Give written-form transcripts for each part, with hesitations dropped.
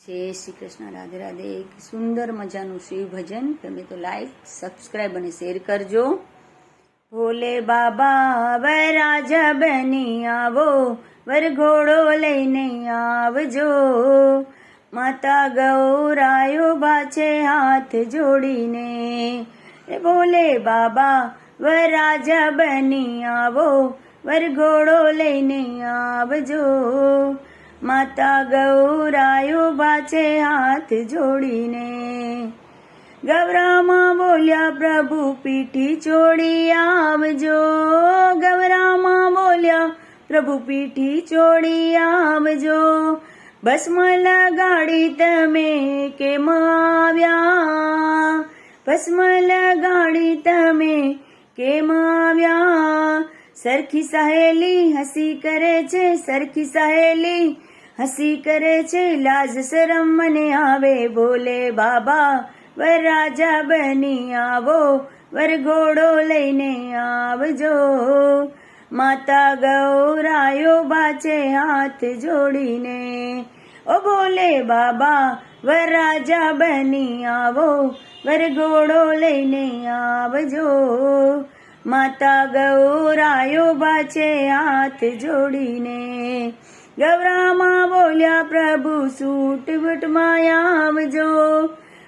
જય શ્રી કૃષ્ણ, રાધે રાધે. એક સુંદર મજાનું શિવ ભજન તમે તો લાઈક, સબસ્ક્રાઈબ અને શેર કરજો. ભોલે બાબા વરરાજા બની આવો, વરઘોડો લઈને આવજો. માતા ગૌરાયો બાછે હાથ જોડીને. ભોલે બાબા વરરાજા બની આવો, વરઘોડો લઈને આવજો. માતા ગૌરાયો બાછે હાથ જોડીને. ગવરામાં બોલ્યા પ્રભુ પીઠી છોડી આવજો. ગવરામાં બોલ્યા પ્રભુ પીઠી છોડી આવજો. ભસ્મ લગાડી તમે કેમ આવ્યા? ભસ્મ લગાડી તમે કેમ આવ્યા? સરખી સહેલી હસી કરે છે, સરખી સહેલી હસી કરે છે. લાજ શરમ મને આવે. ભોલે બાબા વરરાજા બની આવો, વરઘોડો લઈને આવજો. માતા ગૌરાયો બાછે હાથ જોડીને. ઓ ભોલે બાબા વરરાજા બની આવો, વરઘોડો લઈને આવજો. માતા ગૌરાયો બાછે હાથ જોડીને. ગવરામાં બોલ્યા પ્રભુ સૂટ બૂટમાં આવજો.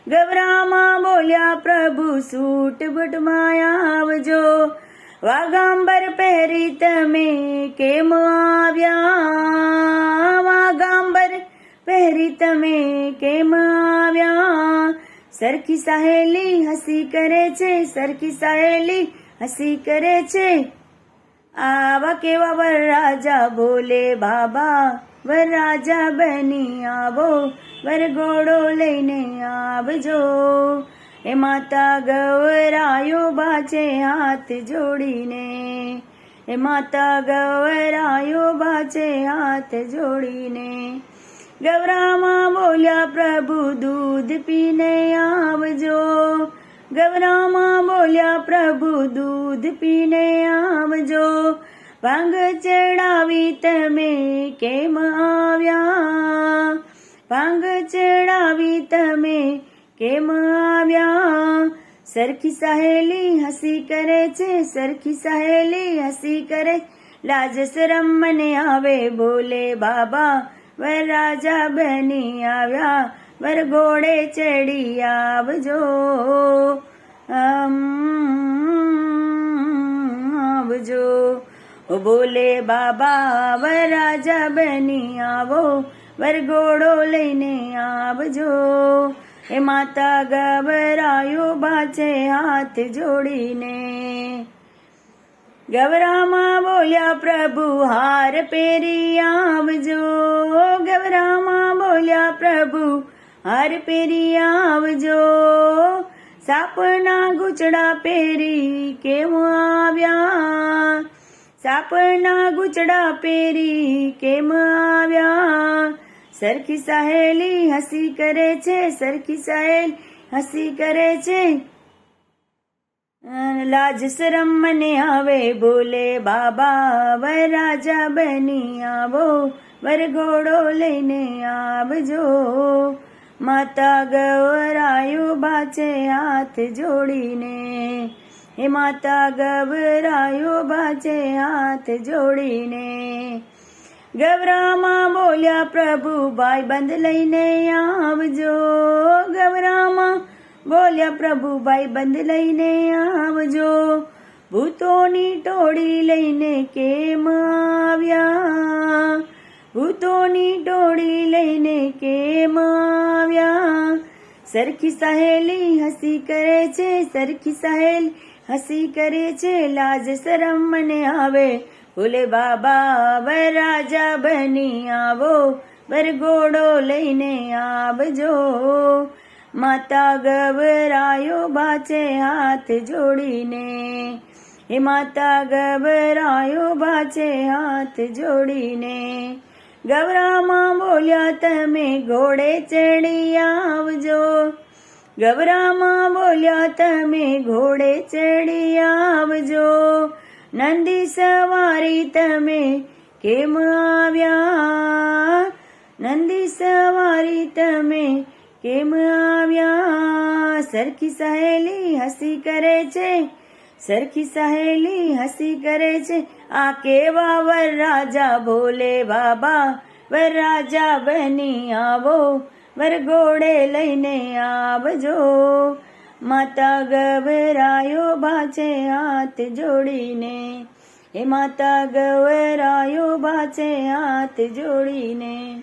ગવરામાં બોલ્યા પ્રભુ સૂટ બૂટમાં આવજો. વાઘાંબર પહેરી તમે કેમ આવ્યા? વાઘાંબર પહેરી તમે કેમ આવ્યા? સરખી સહેલી હસી કરે છે, સરખી સહેલી હસી કરે છે. આવા કેવા વરરાજા ભોલે બાબા વરરાજા બની આવો, વરઘોડો લઈને આવજો. એ માતા ગૌરાયો બાછે હાથ જોડીને. એ માતા ગૌરાયો બાછે હાથ જોડીને. ગવરામાં બોલ્યા પ્રભુ દૂધ પીને આવજો. ગવરામાં બોલ્યા પ્રભુ દૂધ પીને આવજો. ભાંગ ચડાવી તમે કેમ આવ્યા? ભાંગ ચડાવી તમે કેમ આવ્યા? સરખી સહેલી હસી કરે છે, સરખી સહેલી હસી કરે. લાજ શરમ મને આવે. ભોલે બાબા વરરાજા બની આવ્યા, વરઘોડે ચડી આવજો. આવજો. ઓ ભોલે બાબા વરરાજા બની આવો, વરઘોડો લઈને આવજો. એ માતા ગવરાયો બાછે હાથ જોડીને. ગવરામાં બોલ્યા પ્રભુ હાર પહેરી આવજો. ગવરામાં બોલ્યા પ્રભુ હાર પહેરી આવજો. સાપના ગૂંચડા પહેરી કેમ આવ્યા? સાપના ગૂંચડા પહેરી કેમ આવ્યા? સરખી સહેલી હસી કરે છે, સરખી સહેલી હસી કરે છે. લાજ શરમ મને આવે. ભોલે બાબા વરરાજા બની આવો, વરઘોડો લઈને આવજો. માતા ગૌરાયો બાછે હાથ જોડીને. હે માતા ગૌરાયો બાછે હાથ જોડીને. ગવરામાં બોલ્યા પ્રભુ ભાઈ બંધ લઈને આવજો. ગવરામાં બોલ્યા પ્રભુ ભાઈ બંધ લઈને આવજો. ભૂતોની ટોળી લઈને કેમ આવ્યા? ભૂતોની ટોળી લઈને કેમ આવ્યા? સરખી સહેલી હસી કરે છે, સરખી સહેલી હસી કરે છે. લાજ શરમ મને આવે. ભોલે બાબા વરરાજા બની આવો, વરઘોડો લઈને આવજો. માતા ગવરાયો બાછે હાથ જોડીને. હે માતા ગવરાયો બાછે હાથ જોડીને. ગવરામાં બોલ્યા તમે ઘોડે ચડી આવજો. ગવરામાં બોલ્યા તમે ઘોડે ચડી આવજો. નંદી સવારી તમે કેમ આવ્યા? નંદી સવારી તમે કેમ આવ્યા? સરખી સહેલી હસી કરે છે, સરખી સહેલી હસી કરે છે. આ કેવા વરરાજા ભોલે બાબા, વરરાજા બની આવો, વરઘોડે લઈને આવજો. માતા ગવરાયો બાછે હાથ જોડીને, હે માતા ગવરાયો બાછે હાથ જોડીને.